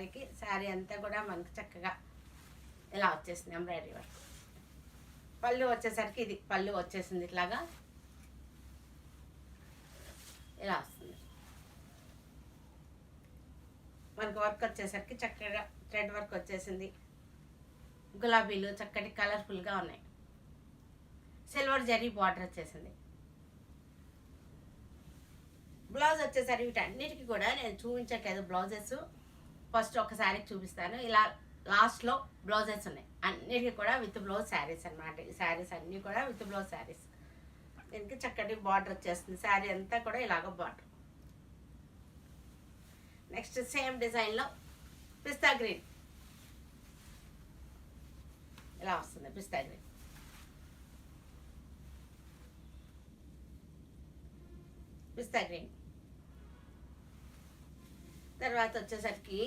మనకి శారీ అంతా కూడా మనకి చక్కగా ఇలా వచ్చేసింది ఎంబ్రాయిడరీ వర్క్. పళ్ళు వచ్చేసరికి ఇది పళ్ళు వచ్చేసింది, ఇట్లాగా ఇలా వస్తుంది. మనకు వర్క్ వచ్చేసరికి చక్కగా థ్రెడ్ వర్క్ వచ్చేసింది. గులాబీలు చక్కటి కలర్ఫుల్గా ఉన్నాయి. సిల్వర్ జరీ బార్డర్ వచ్చేసింది. బ్లౌజ్ వచ్చేసరికి వీటన్నిటికీ కూడా నేను చూపించట్లేదు బ్లౌజెస్. ఫస్ట్ ఒకసారి చూపిస్తాను. ఇలా లాస్ట్లో బ్లౌజెస్ ఉన్నాయి, అన్నిటికీ కూడా విత్ బ్లౌజ్ శారీస్ అనమాట. ఈ శారీస్ అన్నీ కూడా విత్ బ్లౌజ్ శారీస్. దీనికి చక్కటి బార్డర్ వచ్చేస్తుంది. శారీ అంతా కూడా ఇలాగ బార్డర్. నెక్స్ట్ సేమ్ డిజైన్లో పిస్తా గ్రీన్ ఇలా వస్తుంది. పిస్తా గ్రీన్ తర్వాత వచ్చేసరికి